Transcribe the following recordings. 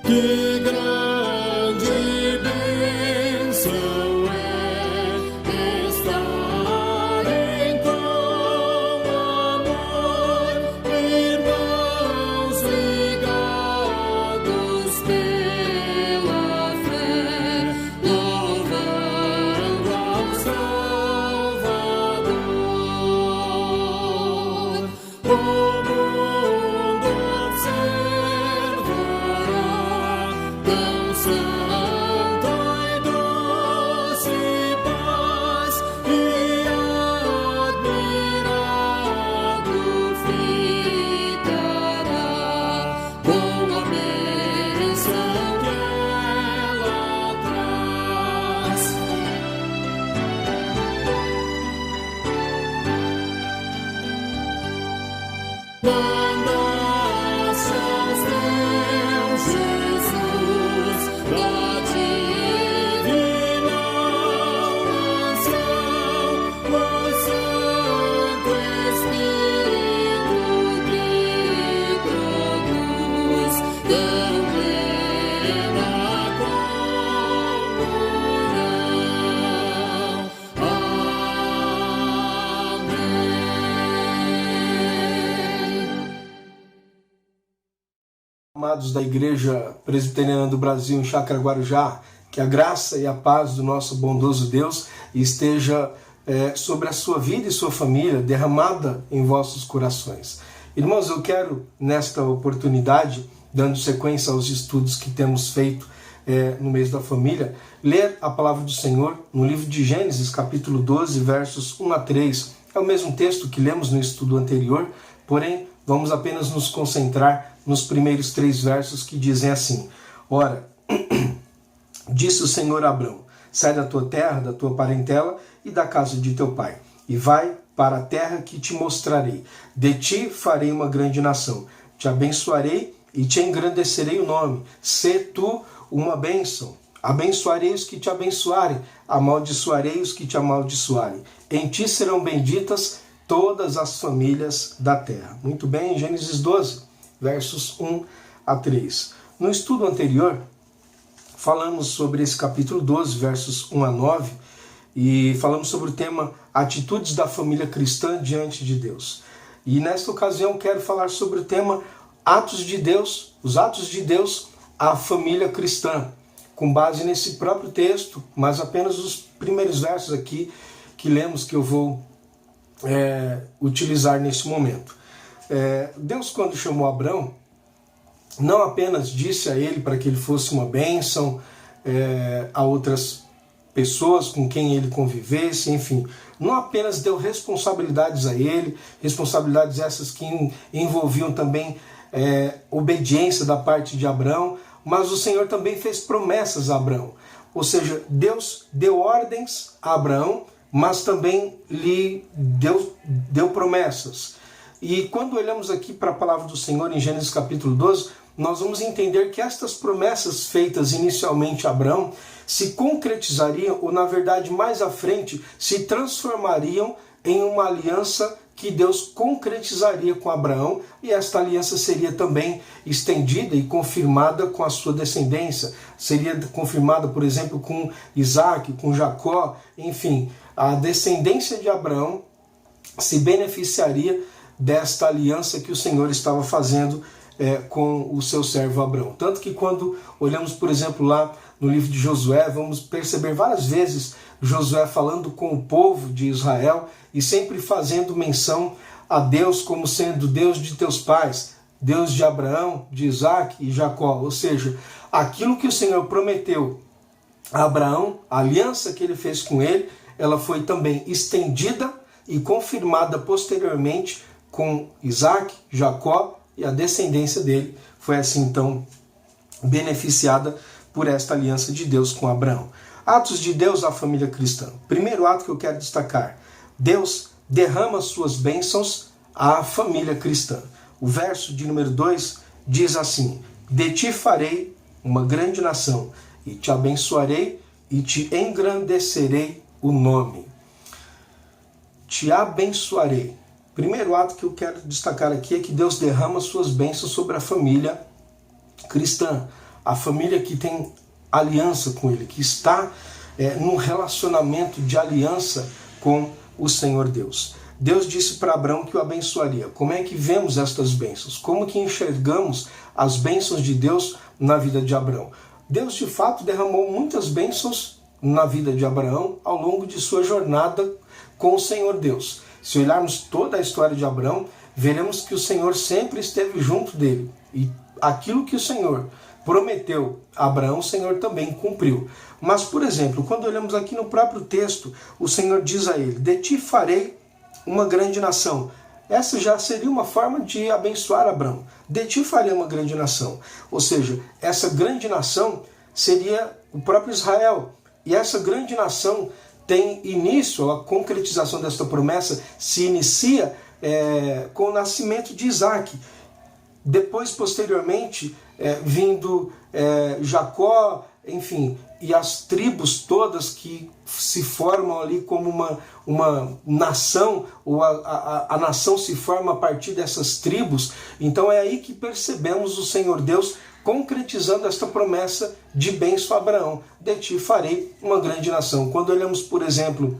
Que grande bênção é estar em comum amor, irmãos ligados pela fé, louvando ao Salvador. O mundo observará tão santa e doce paz, e admirado ficará com a bênção que ela traz. Manda-nos Deus Jesus, da divina nação, o Santo Espírito que produz tão plena comunhão. Amém. Amados da Igreja Presbiteriana do Brasil em Chácara Guarujá, que a graça e a paz do nosso bondoso Deus esteja sobre a sua vida e sua família, derramada em vossos corações. Irmãos, eu quero, nesta oportunidade, dando sequência aos estudos que temos feito no mês da família, ler a palavra do Senhor no livro de Gênesis, capítulo 12, versos 1 a 3. É o mesmo texto que lemos no estudo anterior, porém, vamos apenas nos concentrar nos primeiros 3 versos que dizem assim: Ora, disse o Senhor a Abrão, sai da tua terra, da tua parentela e da casa de teu pai, e vai para a terra que te mostrarei. De ti farei uma grande nação, te abençoarei e te engrandecerei o nome. Sê tu uma bênção. Abençoarei os que te abençoarem, amaldiçoarei os que te amaldiçoarem. Em ti serão benditas todas as famílias da terra. Muito bem, Gênesis 12, versos 1 a 3. No estudo anterior, falamos sobre esse capítulo 12, versos 1 a 9, e falamos sobre o tema Atitudes da Família Cristã diante de Deus. E nesta ocasião quero falar sobre o tema Atos de Deus, os atos de Deus à família cristã, com base nesse próprio texto, mas apenas os primeiros versos aqui que lemos, que eu vou utilizar nesse momento. Deus, quando chamou Abrão, não apenas disse a ele para que ele fosse uma bênção a outras pessoas com quem ele convivesse, enfim, não apenas deu responsabilidades a ele, responsabilidades essas que envolviam também obediência da parte de Abrão, mas o Senhor também fez promessas a Abrão. Ou seja, Deus deu ordens a Abraão, mas também lhe deu promessas. E quando olhamos aqui para a palavra do Senhor em Gênesis capítulo 12, nós vamos entender que estas promessas feitas inicialmente a Abraão se concretizariam, ou na verdade mais à frente, se transformariam em uma aliança que Deus concretizaria com Abraão, e esta aliança seria também estendida e confirmada com a sua descendência. Seria confirmada, por exemplo, com Isaac, com Jacó, enfim, a descendência de Abraão se beneficiaria desta aliança que o Senhor estava fazendo com o seu servo Abrão. Tanto que quando olhamos, por exemplo, lá no livro de Josué, vamos perceber várias vezes Josué falando com o povo de Israel e sempre fazendo menção a Deus como sendo Deus de teus pais, Deus de Abraão, de Isaac e Jacó. Ou seja, aquilo que o Senhor prometeu a Abraão, a aliança que ele fez com ele, ela foi também estendida e confirmada posteriormente com Isaac, Jacó e a descendência dele. Foi assim então beneficiada por esta aliança de Deus com Abraão. Atos de Deus à família cristã. Primeiro ato que eu quero destacar: Deus derrama suas bênçãos à família cristã. O verso de número 2 diz assim: de ti farei uma grande nação, e te abençoarei e te engrandecerei o nome. Te abençoarei. Primeiro ato que eu quero destacar aqui é que Deus derrama suas bênçãos sobre a família cristã. a família que tem aliança com Ele, que está num relacionamento de aliança com o Senhor Deus. Deus disse para Abraão que o abençoaria. Como é que vemos estas bênçãos? Como que enxergamos as bênçãos de Deus na vida de Abraão? Deus, de fato, derramou muitas bênçãos na vida de Abraão ao longo de sua jornada com o Senhor Deus. Se olharmos toda a história de Abraão, veremos que o Senhor sempre esteve junto dele. E aquilo que o Senhor prometeu a Abraão, o Senhor também cumpriu. Mas, por exemplo, quando olhamos aqui no próprio texto, o Senhor diz a ele: de ti farei uma grande nação. Essa já seria uma forma de abençoar Abraão. De ti farei uma grande nação. Ou seja, essa grande nação seria o próprio Israel. E essa grande nação tem início, a concretização desta promessa se inicia com o nascimento de Isaac. Depois, posteriormente, vindo Jacó, enfim, e as tribos todas que se formam ali como uma nação, ou a nação se forma a partir dessas tribos. Então é aí que percebemos o Senhor Deus concretizando esta promessa de bênção a Abraão: de ti farei uma grande nação. Quando olhamos, por exemplo,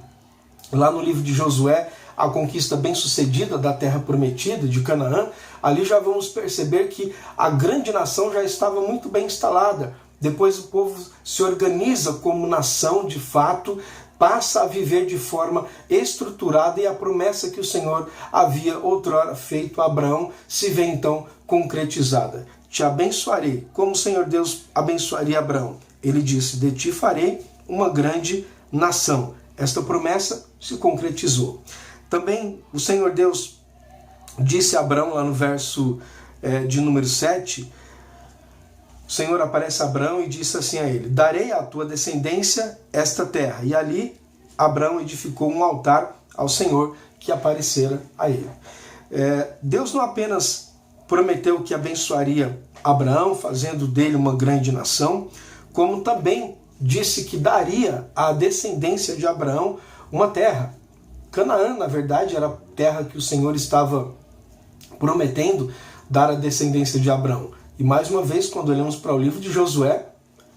lá no livro de Josué, a conquista bem-sucedida da terra prometida, de Canaã, ali já vamos perceber que a grande nação já estava muito bem instalada. Depois o povo se organiza como nação de fato, passa a viver de forma estruturada, e a promessa que o Senhor havia outrora feito a Abraão se vê então concretizada. Te abençoarei, como o Senhor Deus abençoaria Abraão. Ele disse: de ti farei uma grande nação. Esta promessa se concretizou. Também o Senhor Deus disse a Abraão, lá no verso de número 7, o Senhor aparece a Abraão e disse assim a ele: darei à tua descendência esta terra. E ali Abraão edificou um altar ao Senhor que aparecera a ele. Deus não apenas prometeu que abençoaria Abraão, fazendo dele uma grande nação, como também disse que daria à descendência de Abraão uma terra. Canaã, na verdade, era a terra que o Senhor estava prometendo dar à descendência de Abraão. E mais uma vez, quando olhamos para o livro de Josué,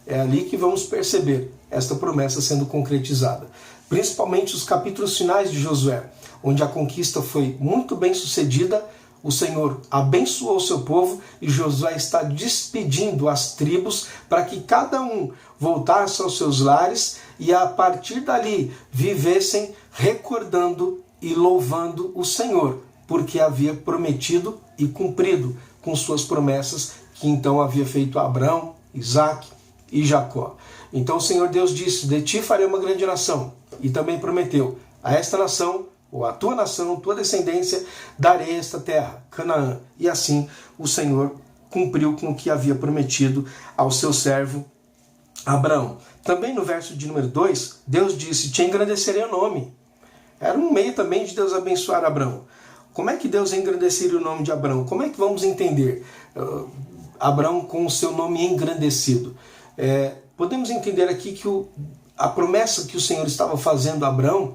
é ali que vamos perceber esta promessa sendo concretizada. Principalmente os capítulos finais de Josué, onde a conquista foi muito bem sucedida, o Senhor abençoou o seu povo e Josué está despedindo as tribos para que cada um voltasse aos seus lares e a partir dali vivessem recordando e louvando o Senhor, porque havia prometido e cumprido com suas promessas que então havia feito a Abraão, Isaac e Jacó. Então o Senhor Deus disse: de ti farei uma grande nação, e também prometeu: a esta nação, ou a tua nação, tua descendência, darei esta terra, Canaã. E assim o Senhor cumpriu com o que havia prometido ao seu servo Abraão. Também no verso de número 2, Deus disse: te engrandecerei o nome. Era um meio também de Deus abençoar Abraão. Como é que Deus engrandeceria o nome de Abraão? Como é que vamos entender Abraão com o seu nome engrandecido? Podemos entender aqui que a promessa que o Senhor estava fazendo a Abraão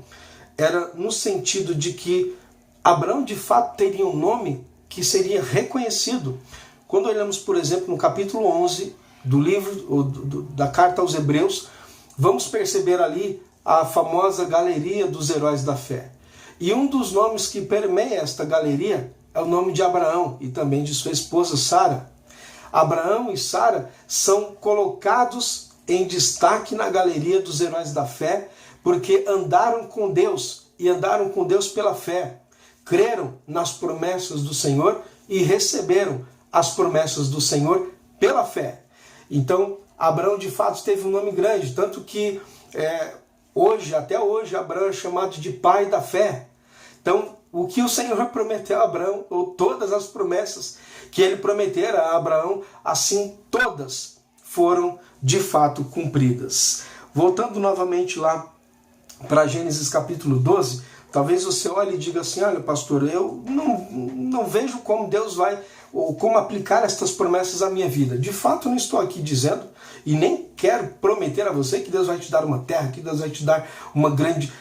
era no sentido de que Abraão de fato teria um nome que seria reconhecido. Quando olhamos, por exemplo, no capítulo 11 do livro, da carta aos Hebreus, vamos perceber ali a famosa galeria dos heróis da fé. E um dos nomes que permeia esta galeria é o nome de Abraão e também de sua esposa Sara. Abraão e Sara são colocados em destaque na galeria dos heróis da fé, porque andaram com Deus e andaram com Deus pela fé. Creram nas promessas do Senhor e receberam as promessas do Senhor pela fé. Então, Abraão de fato teve um nome grande, tanto que até hoje, Abraão é chamado de pai da fé. Então, o que o Senhor prometeu a Abraão, ou todas as promessas que ele prometera a Abraão, assim todas foram de fato cumpridas. Voltando novamente lá para Gênesis capítulo 12, talvez você olhe e diga assim: olha, pastor, eu não vejo como Deus vai, ou como aplicar estas promessas à minha vida. De fato, não estou aqui dizendo, e nem quero prometer a você que Deus vai te dar uma terra, que Deus vai te dar uma grande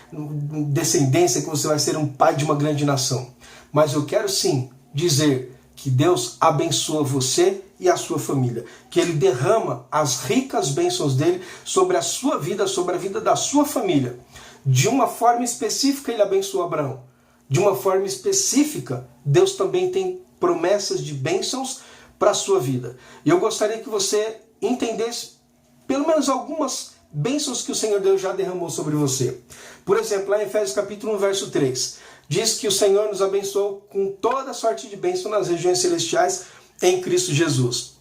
descendência, que você vai ser um pai de uma grande nação. Mas eu quero sim dizer que Deus abençoa você e a sua família. Que Ele derrama as ricas bênçãos dele sobre a sua vida, sobre a vida da sua família. De uma forma específica Ele abençoou Abraão. De uma forma específica, Deus também tem promessas de bênçãos para a sua vida. E eu gostaria que você entendesse pelo menos algumas bênçãos que o Senhor Deus já derramou sobre você. Por exemplo, lá em Efésios capítulo 1, verso 3, diz que o Senhor nos abençoou com toda sorte de bênção nas regiões celestiais em Cristo Jesus.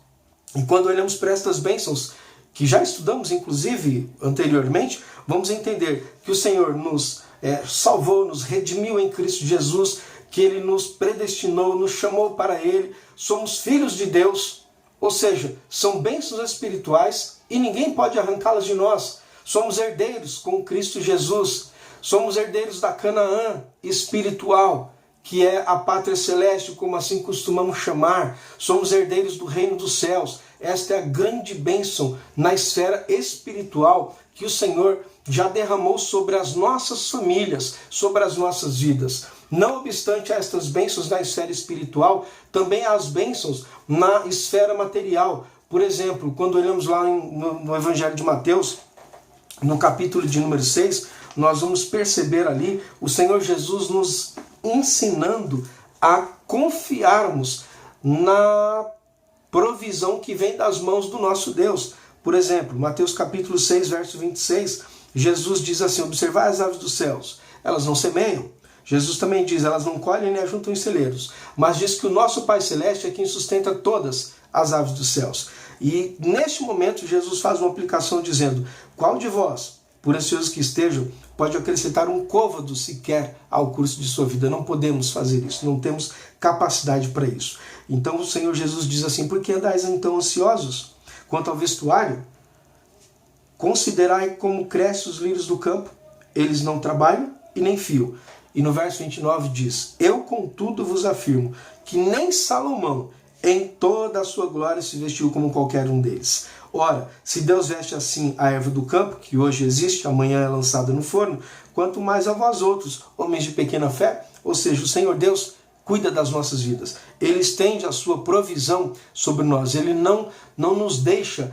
E quando olhamos para estas bênçãos, que já estudamos inclusive anteriormente, vamos entender que o Senhor nos salvou, nos redimiu em Cristo Jesus, que Ele nos predestinou, nos chamou para Ele, somos filhos de Deus, ou seja, são bênçãos espirituais e ninguém pode arrancá-las de nós. Somos herdeiros com Cristo Jesus, somos herdeiros da Canaã espiritual, que é a pátria celeste, como assim costumamos chamar. Somos herdeiros do reino dos céus. Esta é a grande bênção na esfera espiritual que o Senhor já derramou sobre as nossas famílias, sobre as nossas vidas. Não obstante estas bênçãos na esfera espiritual, também há as bênçãos na esfera material. Por exemplo, quando olhamos lá no Evangelho de Mateus, no capítulo de número 6, nós vamos perceber ali o Senhor Jesus nos ensinando a confiarmos na provisão que vem das mãos do nosso Deus. Por exemplo, Mateus capítulo 6, verso 26, Jesus diz assim: observai as aves dos céus, elas não semeiam. Jesus também diz, elas não colhem nem ajuntam em celeiros, mas diz que o nosso Pai Celeste é quem sustenta todas as aves dos céus. E neste momento Jesus faz uma aplicação dizendo: qual de vós, por ansioso que estejam, pode acrescentar um côvado sequer ao curso de sua vida? Não podemos fazer isso, não temos capacidade para isso. Então o Senhor Jesus diz assim: por que andais então ansiosos quanto ao vestuário? Considerai como crescem os lírios do campo, eles não trabalham e nem fiam. E no verso 29 diz: eu contudo vos afirmo que nem Salomão em toda a sua glória se vestiu como qualquer um deles. Ora, se Deus veste assim a erva do campo, que hoje existe, amanhã é lançada no forno, quanto mais a vós outros, homens de pequena fé. Ou seja, o Senhor Deus cuida das nossas vidas. Ele estende a sua provisão sobre nós. Ele não nos deixa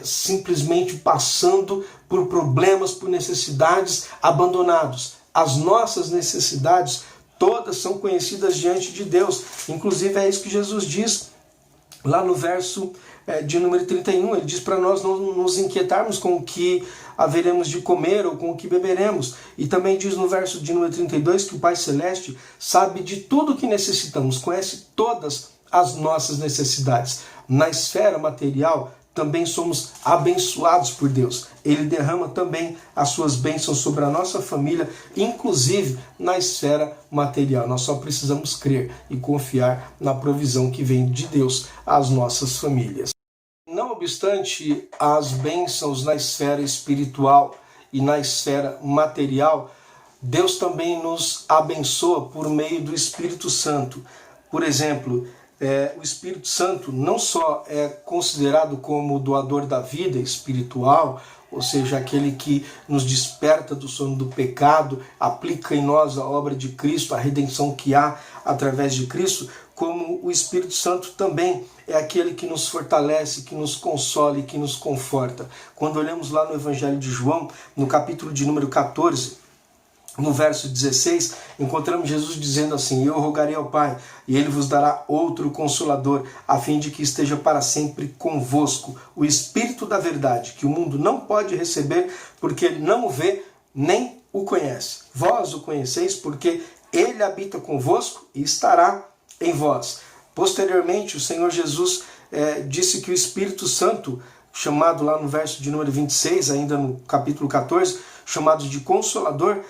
simplesmente passando por problemas, por necessidades, abandonados. As nossas necessidades todas são conhecidas diante de Deus. Inclusive é isso que Jesus diz lá no verso de número 31. Ele diz para nós não nos inquietarmos com o que haveremos de comer ou com o que beberemos. E também diz no verso de número 32 que o Pai Celeste sabe de tudo o que necessitamos, conhece todas as nossas necessidades. Na esfera material, também somos abençoados por Deus. Ele derrama também as suas bênçãos sobre a nossa família, inclusive na esfera material. Nós só precisamos crer e confiar na provisão que vem de Deus às nossas famílias. Não obstante as bênçãos na esfera espiritual e na esfera material, Deus também nos abençoa por meio do Espírito Santo. Por exemplo, o Espírito Santo não só é considerado como o doador da vida espiritual, ou seja, aquele que nos desperta do sono do pecado, aplica em nós a obra de Cristo, a redenção que há através de Cristo, como o Espírito Santo também é aquele que nos fortalece, que nos consola e que nos conforta. Quando olhamos lá no Evangelho de João, no capítulo de número 14, no verso 16, encontramos Jesus dizendo assim: eu rogarei ao Pai, e Ele vos dará outro Consolador, a fim de que esteja para sempre convosco, o Espírito da verdade, que o mundo não pode receber, porque ele não o vê, nem o conhece. Vós o conheceis, porque Ele habita convosco e estará em vós. Posteriormente, o Senhor Jesus disse que o Espírito Santo, chamado lá no verso de número 26, ainda no capítulo 14, chamado de Consolador,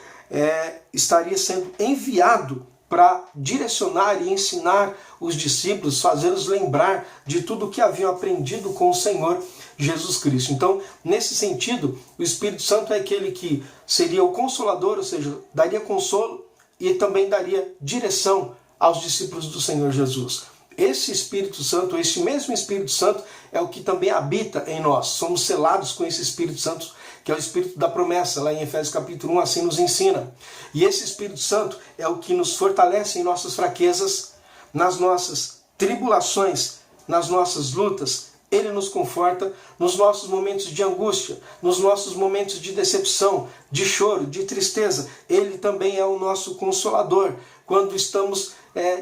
estaria sendo enviado para direcionar e ensinar os discípulos, fazê-los lembrar de tudo o que haviam aprendido com o Senhor Jesus Cristo. Então, nesse sentido, o Espírito Santo é aquele que seria o Consolador, ou seja, daria consolo e também daria direção aos discípulos do Senhor Jesus. Esse Espírito Santo, esse mesmo Espírito Santo, é o que também habita em nós. Somos selados com esse Espírito Santo, que é o Espírito da promessa, lá em Efésios capítulo 1, assim nos ensina. E esse Espírito Santo é o que nos fortalece em nossas fraquezas, nas nossas tribulações nas nossas lutas, Ele nos conforta nos nossos momentos de angústia, nos nossos momentos de decepção, de choro, de tristeza. Ele também é o nosso consolador. Quando estamos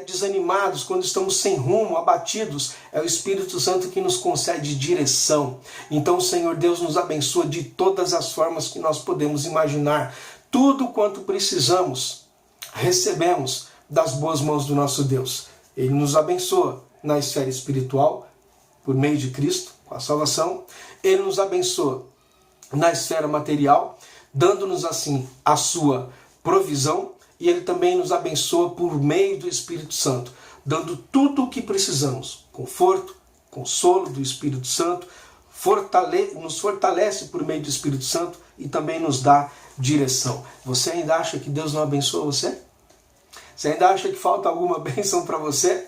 desanimados, quando estamos sem rumo, abatidos, é o Espírito Santo que nos concede direção. Então o Senhor Deus nos abençoa de todas as formas que nós podemos imaginar. Tudo quanto precisamos, recebemos das boas mãos do nosso Deus. Ele nos abençoa na esfera espiritual, por meio de Cristo, com a salvação. Ele nos abençoa na esfera material, dando-nos assim a sua provisão, e Ele também nos abençoa por meio do Espírito Santo, dando tudo o que precisamos, conforto, consolo do Espírito Santo, nos fortalece por meio do Espírito Santo e também nos dá direção. Você ainda acha que Deus não abençoa você? Você ainda acha que falta alguma bênção para você?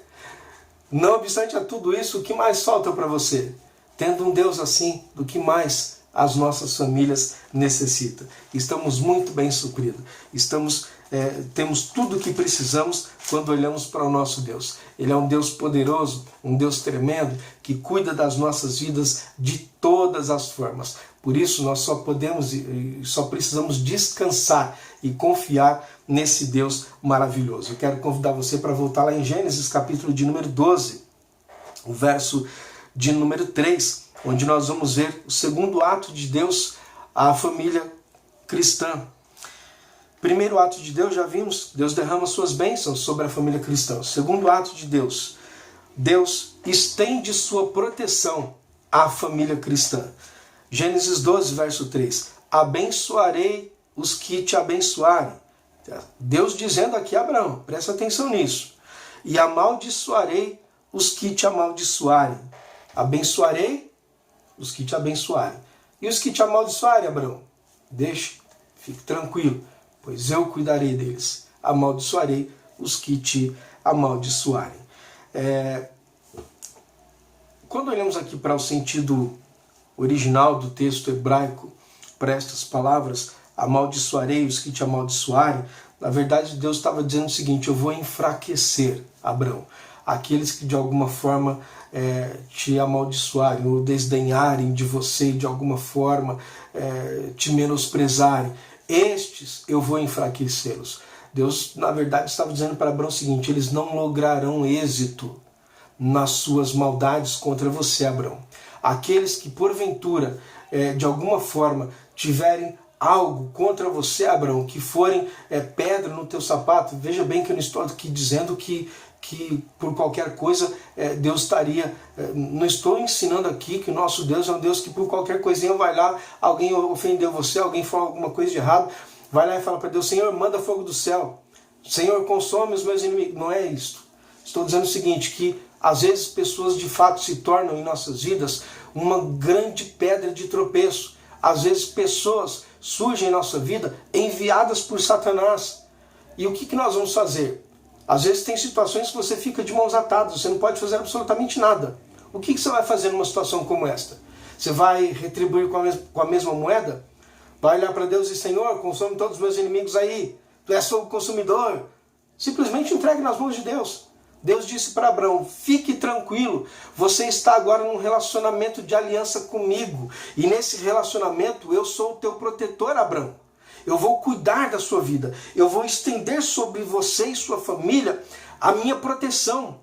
Não obstante a tudo isso, o que mais falta para você? Tendo um Deus assim, do que mais as nossas famílias necessitam? Estamos muito bem supridos. Temos tudo o que precisamos quando olhamos para o nosso Deus. Ele é um Deus poderoso, um Deus tremendo, que cuida das nossas vidas de todas as formas. Por isso nós só precisamos descansar e confiar nesse Deus maravilhoso. Eu quero convidar você para voltar lá em Gênesis, capítulo de número 12, o verso de número 3, onde nós vamos ver o segundo ato de Deus à família cristã. Primeiro ato de Deus, já vimos, Deus derrama suas bênçãos sobre a família cristã. O segundo ato de Deus, Deus estende sua proteção à família cristã. Gênesis 12, verso 3. Abençoarei os que te abençoarem. Deus dizendo aqui a Abraão, presta atenção nisso. E amaldiçoarei os que te amaldiçoarem. Abençoarei os que te abençoarem. E os que te amaldiçoarem, Abraão? Deixe, fique tranquilo, pois eu cuidarei deles. Amaldiçoarei os que te amaldiçoarem. Quando olhamos aqui para o sentido original do texto hebraico, para estas palavras, amaldiçoarei os que te amaldiçoarem, na verdade Deus estava dizendo o seguinte: eu vou enfraquecer, Abraão, aqueles que de alguma forma te amaldiçoarem ou desdenharem de você, de alguma forma te menosprezarem. Estes eu vou enfraquecê-los. Deus, na verdade, estava dizendo para Abraão o seguinte: eles não lograrão êxito nas suas maldades contra você, Abraão. Aqueles que porventura, de alguma forma, tiverem algo contra você, Abraão, que forem pedra no teu sapato, veja bem que eu não estou aqui dizendo que por qualquer coisa Deus estaria... Não estou ensinando aqui que o nosso Deus é um Deus que por qualquer coisinha vai lá, alguém ofendeu você, alguém falou alguma coisa de errado, vai lá e fala para Deus: Senhor, manda fogo do céu, Senhor, consome os meus inimigos. Não é isso. Estou dizendo o seguinte, que às vezes pessoas de fato se tornam em nossas vidas uma grande pedra de tropeço. Às vezes pessoas surgem em nossa vida enviadas por Satanás. E o que nós vamos fazer? Às vezes tem situações que você fica de mãos atadas, você não pode fazer absolutamente nada. O que você vai fazer numa situação como esta? Você vai retribuir com a mesma moeda? Vai olhar para Deus e: Senhor, consome todos os meus inimigos aí, tu és fogo consumidor. Simplesmente entregue nas mãos de Deus. Deus disse para Abraão: fique tranquilo, você está agora num relacionamento de aliança comigo, e nesse relacionamento eu sou o teu protetor, Abraão. Eu vou cuidar da sua vida, eu vou estender sobre você e sua família a minha proteção.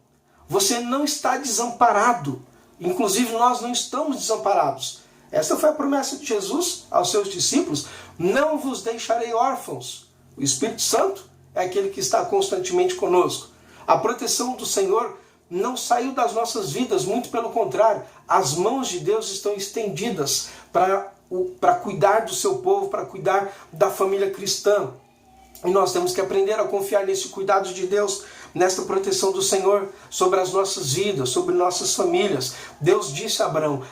Você não está desamparado, inclusive nós não estamos desamparados. Essa foi a promessa de Jesus aos seus discípulos: não vos deixarei órfãos. O Espírito Santo é aquele que está constantemente conosco. A proteção do Senhor não saiu das nossas vidas, muito pelo contrário, as mãos de Deus estão estendidas para cuidar do seu povo, para cuidar da família cristã. E nós temos que aprender a confiar nesse cuidado de Deus, nesta proteção do Senhor sobre as nossas vidas, sobre nossas famílias. Deus disse a Abraão: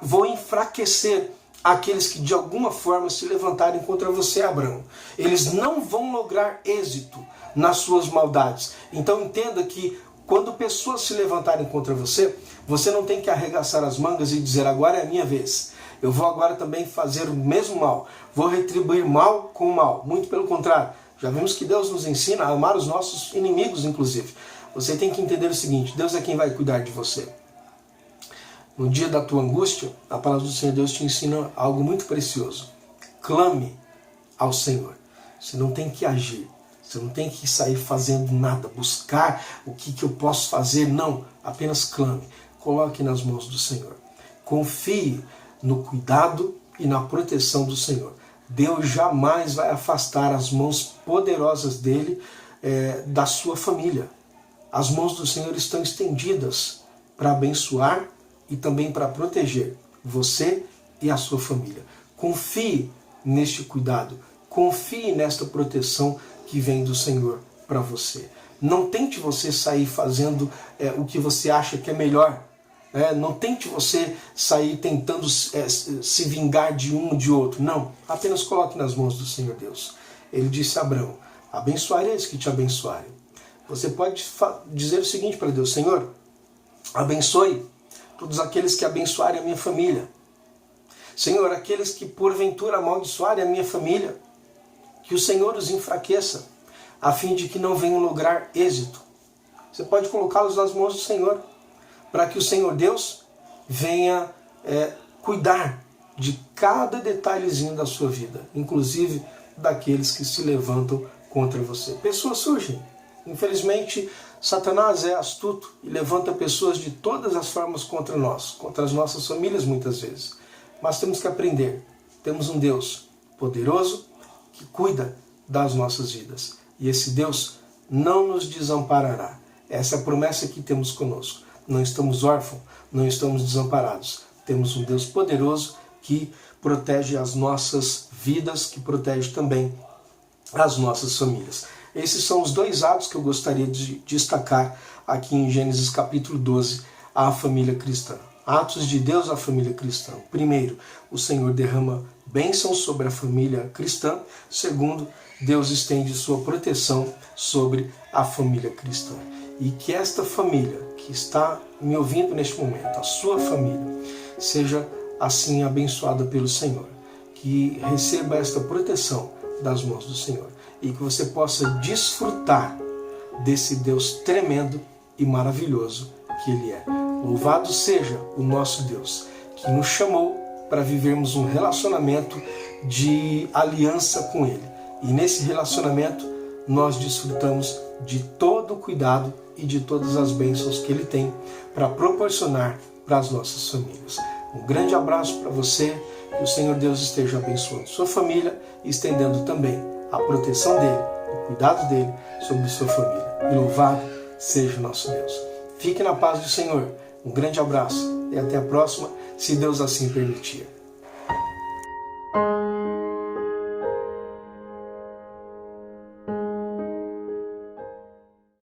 vou enfraquecer aqueles que de alguma forma se levantarem contra você, Abraão. Eles não vão lograr êxito nas suas maldades. Então entenda que quando pessoas se levantarem contra você, você não tem que arregaçar as mangas e dizer: agora é a minha vez. Eu vou agora também fazer o mesmo mal. Vou retribuir mal com mal. Muito pelo contrário. Já vimos que Deus nos ensina a amar os nossos inimigos, inclusive. Você tem que entender o seguinte: Deus é quem vai cuidar de você. No dia da tua angústia, a palavra do Senhor Deus te ensina algo muito precioso. Clame ao Senhor. Você não tem que agir. Você não tem que sair fazendo nada, buscar o que eu posso fazer. Não, apenas clame. Coloque nas mãos do Senhor. Confie no cuidado e na proteção do Senhor. Deus jamais vai afastar as mãos poderosas dele da sua família. As mãos do Senhor estão estendidas para abençoar e também para proteger você e a sua família. Confie neste cuidado, confie nesta proteção que vem do Senhor para você. Não tente você sair fazendo o que você acha que é melhor. Não tente você sair tentando se vingar de um ou de outro. Não, apenas coloque nas mãos do Senhor Deus. Ele disse a Abraão, abençoarei os que te abençoarem. Você pode dizer o seguinte para Deus, Senhor, abençoe todos aqueles que abençoarem a minha família. Senhor, aqueles que porventura amaldiçoarem a minha família, que o Senhor os enfraqueça, a fim de que não venham lograr êxito. Você pode colocá-los nas mãos do Senhor, para que o Senhor Deus venha cuidar de cada detalhezinho da sua vida, inclusive daqueles que se levantam contra você. Pessoas surgem. Infelizmente, Satanás é astuto e levanta pessoas de todas as formas contra nós, contra as nossas famílias muitas vezes. Mas temos que aprender. Temos um Deus poderoso que cuida das nossas vidas. E esse Deus não nos desamparará. Essa é a promessa que temos conosco. Não estamos órfãos, não estamos desamparados. Temos um Deus poderoso que protege as nossas vidas, que protege também as nossas famílias. Esses são os dois atos que eu gostaria de destacar aqui em Gênesis capítulo 12, a família cristã. Atos de Deus à família cristã. Primeiro, o Senhor derrama bênçãos sobre a família cristã. Segundo, Deus estende sua proteção sobre a família cristã. E que esta família que está me ouvindo neste momento, a sua família, seja assim abençoada pelo Senhor. Que receba esta proteção das mãos do Senhor. E que você possa desfrutar desse Deus tremendo e maravilhoso que Ele é. Louvado seja o nosso Deus, que nos chamou para vivermos um relacionamento de aliança com Ele. E nesse relacionamento nós desfrutamos de todo o cuidado e de todas as bênçãos que Ele tem para proporcionar para as nossas famílias. Um grande abraço para você, que o Senhor Deus esteja abençoando sua família e estendendo também a proteção dEle, o cuidado dEle sobre sua família. E louvado seja o nosso Deus. Fique na paz do Senhor. Um grande abraço e até a próxima, se Deus assim permitir.